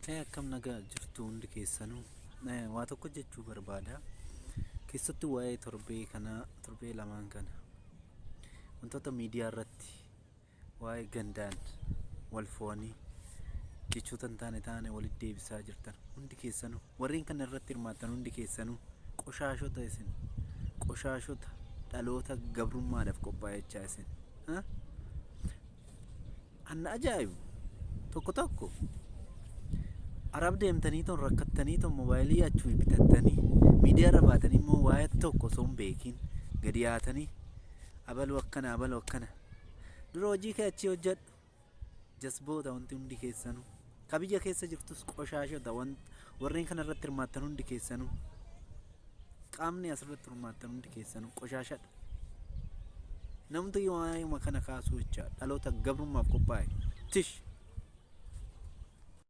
Akkam nagaa jirtu hundi keessanuu waa tokko jechuu barbaada. Keessattuu waa'ee torbee lamaan kana wantoota miidiyaa irratti waa'ee gandaan wal fo'anii jechoota hin taane walitti deebisaa jirtan hundi keessanuu warreen kana irratti hirmaatan hundi keessanuu qoshaashota isin qoshaashota dhaloota gabrummaadhaaf qophaa'echaa isin anna ajaa'ibu tokko Arab deemtanii ton rakkattanii ton moobaayilii achuu bitattanii miidiyaa irra baatanii immoo waa'ee tokko osoo hin beekin gadi yaatanii abaluu akkana dura hojii kee achii hojjedhu jasboota wanti hundi keessanuu ka biyya keessa jirtus qoshaashota warreen kana irratti hirmaattan hundi keessanuu qaamni asirratti hirmaattan hundi keessanuu qoshaashadha namtu waa'ee kana kaasuu jecha dhaloota gabrummaaf qophaa'e tish